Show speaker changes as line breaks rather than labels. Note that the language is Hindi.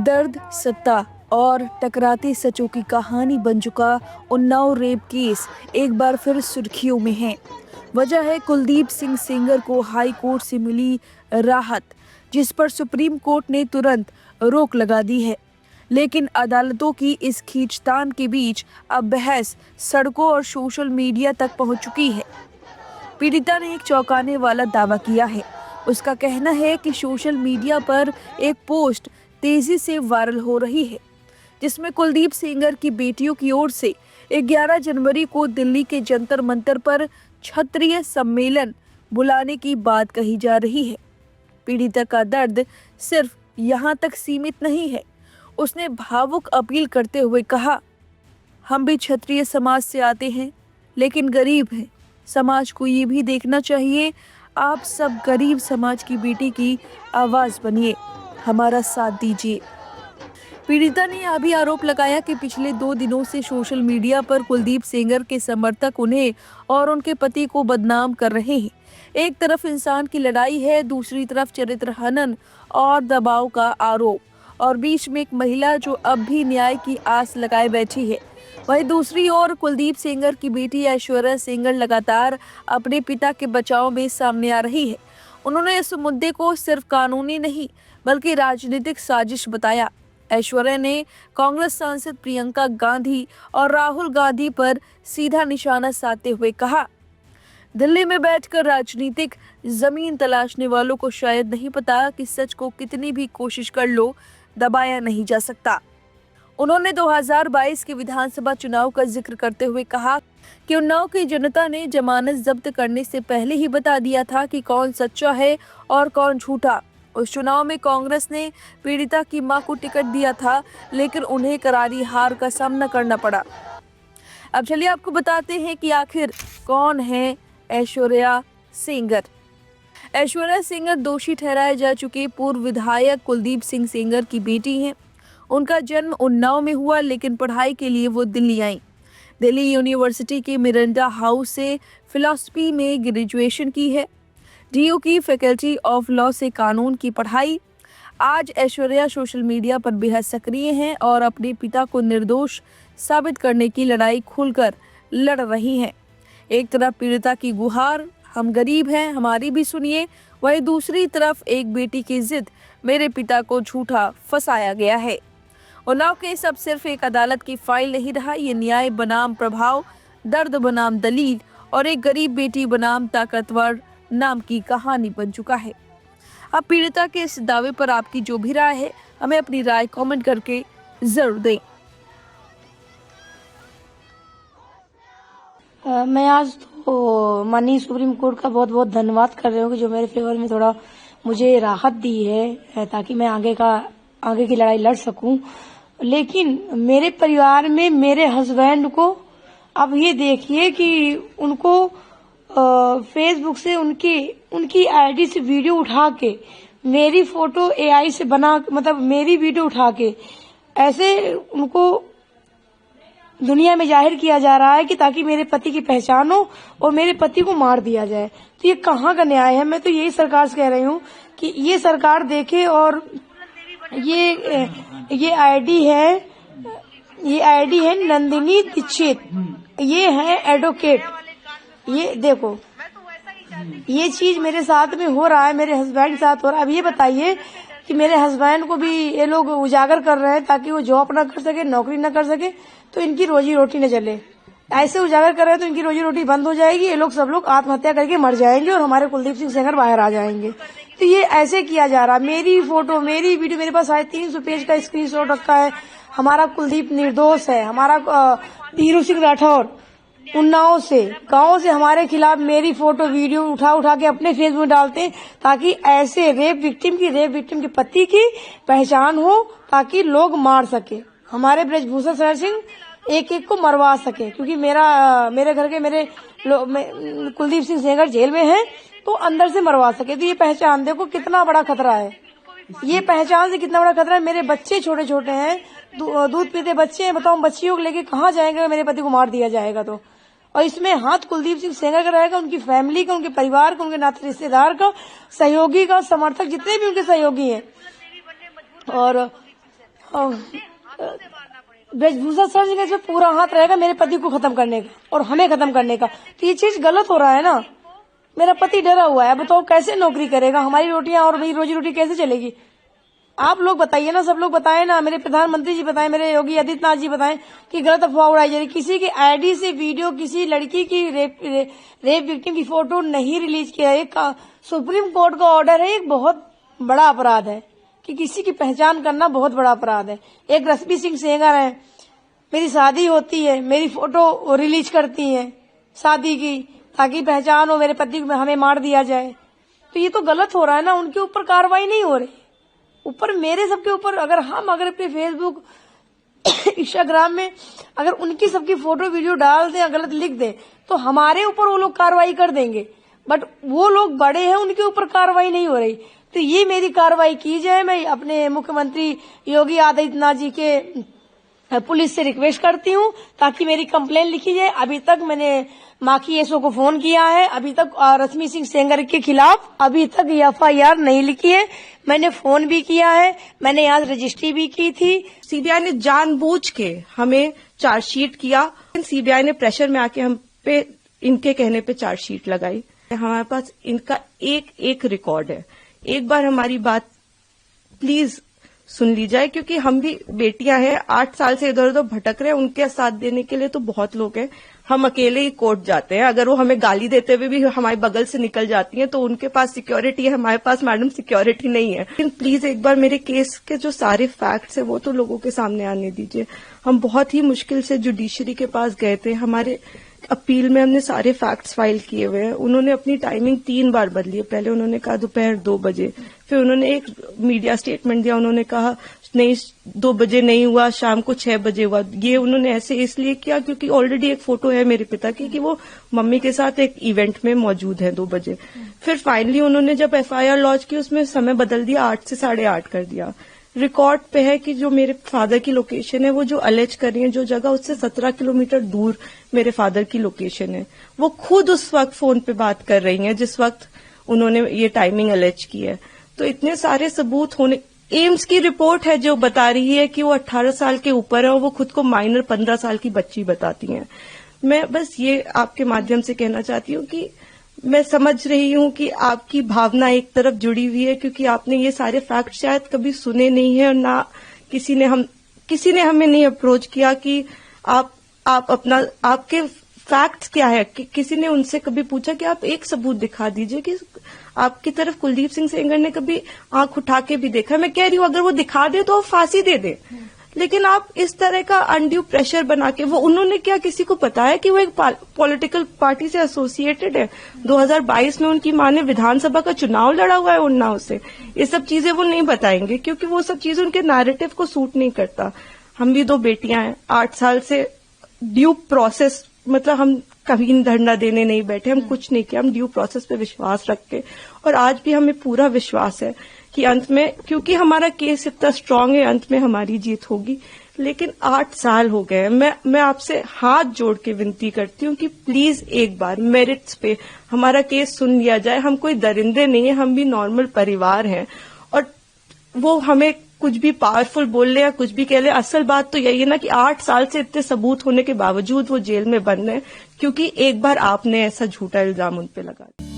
दर्द, सत्ता और टकराते सचों की कहानी बन चुका उन्नाव रेप केस एक बार फिर सुर्खियों में है। वजह है कुलदीप सिंह सेंगर को हाई कोर्ट से मिली राहत, जिस पर सुप्रीम कोर्ट ने तुरंत रोक लगा दी है। लेकिन अदालतों की इस खींचतान के बीच अब बहस सड़कों और सोशल मीडिया तक पहुंच चुकी है। पीड़िता ने एक चौंकाने वाला दावा किया है। उसका कहना है कि सोशल मीडिया पर एक पोस्ट तेजी से वायरल हो रही है, जिसमें कुलदीप सेंगर की बेटियों की ओर से 11 जनवरी को दिल्ली के जंतर मंतर पर क्षत्रिय सम्मेलन बुलाने की बात कही जा रही है। पीड़िता का दर्द सिर्फ यहाँ तक सीमित नहीं है। उसने भावुक अपील करते हुए कहा, हम भी क्षत्रिय समाज से आते हैं, लेकिन गरीब हैं। समाज को ये भी देखना चाहिए। आप सब गरीब समाज की बेटी की आवाज बनिए, हमारा साथ दीजिए। पीड़िता ने यह भी आरोप लगाया कि पिछले 2 दिनों से सोशल मीडिया पर कुलदीप सेंगर के समर्थक उन्हें और उनके पति को बदनाम कर रहे हैं। एक तरफ इंसान की लड़ाई है, दूसरी तरफ चरित्र हनन और दबाव का आरोप, और बीच में एक महिला जो अब भी न्याय की आस लगाए बैठी है। वहीं दूसरी ओर कुलदीप सेंगर की बेटी ऐश्वर्या सेंगर लगातार अपने पिता के बचाव में सामने आ रही है। उन्होंने इस मुद्दे को सिर्फ कानूनी नहीं बल्कि राजनीतिक साजिश बताया। ऐश्वर्या ने कांग्रेस सांसद प्रियंका गांधी और राहुल गांधी पर सीधा निशाना साधते हुए कहा, दिल्ली में बैठकर राजनीतिक जमीन तलाशने वालों को शायद नहीं पता कि सच को कितनी भी कोशिश कर लो, दबाया नहीं जा सकता। उन्होंने 2022 के विधानसभा चुनाव का जिक्र करते हुए कहा कि उन्नाव की जनता ने जमानत जब्त करने से पहले ही बता दिया था कि कौन सच्चा है और कौन झूठा। उस चुनाव में कांग्रेस ने पीड़िता की मां को टिकट दिया था, लेकिन उन्हें करारी हार का सामना करना पड़ा। अब चलिए आपको बताते हैं कि आखिर कौन है ऐश्वर्या सेंगर। ऐश्वर्या सेंगर दोषी ठहराए जा चुके पूर्व विधायक कुलदीप सिंह सेंगर की बेटी हैं। उनका जन्म उन्नाव में हुआ, लेकिन पढ़ाई के लिए वो दिल्ली आई। दिल्ली यूनिवर्सिटी के मिरांडा हाउस से फिलॉसफी में ग्रेजुएशन की है। डीयू की फैकल्टी ऑफ लॉ से कानून की पढ़ाई। आज ऐश्वर्या सोशल मीडिया पर बेहद सक्रिय हैं और अपने पिता को निर्दोष साबित करने की लड़ाई खुलकर लड़ रही हैं। एक तरफ पीड़िता की गुहार, हम गरीब हैं, हमारी भी सुनिए, वहीं दूसरी तरफ एक बेटी की जिद, मेरे पिता को झूठा फंसाया गया है। उन्नाव केस अब सिर्फ एक अदालत की फाइल नहीं रहा, ये न्याय बनाम प्रभाव, दर्द बनाम दलील और एक गरीब बेटी बनाम ताकतवर नाम की कहानी बन चुका है। अब पीड़िता के इस दावे पर आपकी जो भी राय है, हमें अपनी राय कमेंट करके जरूर दें।
मैं आज तो माननीय सुप्रीम कोर्ट का बहुत बहुत धन्यवाद कर रही हूँ कि जो मेरे फेवर में थोड़ा मुझे राहत दी है, ताकि मैं आगे की लड़ाई लड़ सकूं। लेकिन मेरे परिवार में मेरे हस्बैंड को अब ये देखिए कि उनको फेसबुक से उनकी आईडी से वीडियो उठा के मेरी फोटो एआई से बना, मतलब मेरी वीडियो उठा के ऐसे उनको दुनिया में जाहिर किया जा रहा है कि ताकि मेरे पति की पहचान हो और मेरे पति को मार दिया जाए। तो ये कहाँ का न्याय है? मैं तो यही सरकार से कह रही हूँ कि ये सरकार देखे। और ये आईडी है नंदिनी दीक्षित, ये है एडवोकेट। ये देखो, ये चीज मेरे साथ में हो रहा है, मेरे हस्बैंड के साथ हो रहा है। अब ये बताइए कि मेरे हस्बैंड को भी ये लोग उजागर कर रहे हैं ताकि वो जॉब ना कर सके, नौकरी ना कर सके, तो इनकी रोजी रोटी न चले। ऐसे उजागर कर रहे हैं तो इनकी रोजी रोटी बंद हो जाएगी, ये लोग सब लोग आत्महत्या करके मर जाएंगे और हमारे कुलदीप सिंह सेंगर बाहर आ जाएंगे। तो ये ऐसे किया जा रहा है। मेरी फोटो, मेरी वीडियो, मेरे पास 350 पेज का स्क्रीनशॉट रखा है। हमारा कुलदीप निर्दोष है। हमारा धीरू सिंह राठौर उन्नाव से, गाँव से हमारे खिलाफ मेरी फोटो वीडियो उठा के अपने फेसबुक में डालते हैं, ताकि ऐसे रेप विक्टिम के पति की पहचान हो, ताकि लोग मार सके। हमारे ब्रजभूषण शरण सिंह एक को मरवा सके, क्योंकि मेरे घर के कुलदीप सिंह सेंगर जेल में है, तो अंदर से मरवा सके। तो ये पहचान देखो कितना बड़ा खतरा है। ये पहचान से कितना बड़ा खतरा है। मेरे बच्चे छोटे छोटे हैं, दूध पीते बच्चे हैं। बताओ, बच्चियों को लेके कहाँ जाएंगे? मेरे पति को मार दिया जाएगा तो। और इसमें हाथ कुलदीप सिंह सेंगर का रहेगा, उनकी फैमिली का, उनके परिवार का, उनके नाते रिश्तेदार का, सहयोगी का, समर्थक, जितने भी उनके सहयोगी हैं। और वेशभूषा सर जी का पूरा हाथ रहेगा मेरे पति को खत्म करने का और हमें खत्म करने का, तो ये चीज गलत हो रहा है ना। मेरा पति डरा हुआ है, बताओ कैसे नौकरी करेगा, हमारी रोटियां और मेरी रोजी रोटी कैसे चलेगी। आप लोग बताइए ना, सब लोग बताएं ना, मेरे प्रधानमंत्री जी बताएं, मेरे योगी आदित्यनाथ जी बताएं कि गलत अफवाह उड़ाई जा रही। किसी की आईडी से वीडियो, किसी लड़की की रेप विक्टिम की फोटो नहीं रिलीज किया है। सुप्रीम कोर्ट का ऑर्डर है, एक बहुत बड़ा अपराध है कि किसी की पहचान करना बहुत बड़ा अपराध है। एक रश्मि सिंह सेंगर है, मेरी शादी होती है, मेरी फोटो रिलीज करती है शादी की, ताकि पहचान हो, मेरे पति को हमें मार दिया जाए। तो ये तो गलत हो रहा है ना, उनके ऊपर कार्रवाई नहीं हो रही, ऊपर मेरे सबके ऊपर। अगर अपने फेसबुक इंस्टाग्राम में अगर उनकी सबकी फोटो वीडियो डाल दें, गलत लिख दें, तो हमारे ऊपर वो लोग कार्रवाई कर देंगे। बट वो लोग बड़े हैं, उनके ऊपर कार्रवाई नहीं हो रही। तो ये मेरी कार्रवाई की जाए। मैं अपने मुख्यमंत्री योगी आदित्यनाथ जी के पुलिस से रिक्वेस्ट करती हूँ ताकि मेरी कंप्लेन लिखी जाए। अभी तक मैंने माकी एसओ को फोन किया है, अभी तक रश्मि सिंह सेंगर के खिलाफ अभी तक एफआईआर नहीं लिखी है। मैंने फोन भी किया है, मैंने आज रजिस्ट्री भी की थी।
सीबीआई ने जानबूझ के हमें चार्जशीट किया। सीबीआई ने प्रेशर में आके हम पे इनके कहने पे चार्जशीट लगाई। हमारे पास इनका एक एक रिकॉर्ड है। एक बार हमारी बात प्लीज सुन ली जाए, क्योंकि हम भी बेटियां हैं, 8 साल से इधर उधर भटक रहे हैं। उनके साथ देने के लिए तो बहुत लोग हैं। हम अकेले ही कोर्ट जाते हैं। अगर वो हमें गाली देते हुए भी हमारे बगल से निकल जाती हैं तो उनके पास सिक्योरिटी है, हमारे पास मैडम सिक्योरिटी नहीं है। लेकिन प्लीज एक बार मेरे केस के जो सारे फैक्ट्स है वो तो लोगों के सामने आने दीजिए। हम बहुत ही मुश्किल से जुडिशरी के पास गए थे। हमारे अपील में हमने सारे फैक्ट्स फाइल किए हुए हैं। उन्होंने अपनी टाइमिंग 3 बार बदली है। पहले उन्होंने कहा दोपहर 2 बजे, फिर उन्होंने एक मीडिया स्टेटमेंट दिया, उन्होंने कहा नहीं 2 बजे नहीं हुआ, शाम को 6 बजे हुआ। ये उन्होंने ऐसे इसलिए किया क्योंकि ऑलरेडी एक फोटो है मेरे पिता की कि वो मम्मी के साथ एक इवेंट में मौजूद है 2 बजे। फिर फाइनली उन्होंने जब एफआईआर लॉन्च की उसमें समय बदल दिया, 8 से 8:30 कर दिया। रिकॉर्ड पे है कि जो मेरे फादर की लोकेशन है, वो जो अलेज कर रही है, जो जगह उससे 17 किलोमीटर दूर मेरे फादर की लोकेशन है, वो खुद उस वक्त फोन पे बात कर रही हैं जिस वक्त उन्होंने ये टाइमिंग अलेज की है। तो इतने सारे सबूत होने, एम्स की रिपोर्ट है जो बता रही है कि वो 18 साल के ऊपर है और वो खुद को माइनर 15 साल की बच्ची बताती हैं। मैं बस ये आपके माध्यम से कहना चाहती हूँ कि मैं समझ रही हूँ कि आपकी भावना एक तरफ जुड़ी हुई है, क्योंकि आपने ये सारे फैक्ट शायद कभी सुने नहीं है और ना किसी ने हमें नहीं अप्रोच किया कि आप अपना आपके फैक्ट्स क्या है। किसी ने उनसे कभी पूछा कि आप एक सबूत दिखा दीजिए कि आपकी तरफ कुलदीप सिंह सेंगर ने कभी आंख उठा के भी देखा। मैं कह रही हूँ अगर वो दिखा दे तो फांसी दे दे, लेकिन आप इस तरह का अनड्यू प्रेशर बना के, वो उन्होंने क्या किसी को पता है कि वो एक पॉलिटिकल पार्टी से एसोसिएटेड है। 2022 में उनकी मां ने विधानसभा का चुनाव लड़ा हुआ है उन्नाव से। ये सब चीजें वो नहीं बताएंगे क्योंकि वो सब चीजें उनके नैरेटिव को सूट नहीं करता। हम भी 2 बेटियां हैं, 8 साल से ड्यू प्रोसेस, मतलब हम कभी धरना देने नहीं बैठे, हम कुछ नहीं किया, हम ड्यू प्रोसेस पे विश्वास रखते और आज भी हमें पूरा विश्वास है कि अंत में, क्योंकि हमारा केस इतना स्ट्रांग है, अंत में हमारी जीत होगी। लेकिन 8 साल हो गए। मैं आपसे हाथ जोड़ के विनती करती हूँ कि प्लीज एक बार मेरिट्स पे हमारा केस सुन लिया जाए। हम कोई दरिंदे नहीं है, हम भी नॉर्मल परिवार हैं और वो हमें कुछ भी पावरफुल बोल ले या कुछ भी कह ले, असल बात तो यही है ना कि 8 साल से इतने सबूत होने के बावजूद वो जेल में बंद है क्योंकि एक बार आपने ऐसा झूठा इल्जाम उन पे लगा दिया।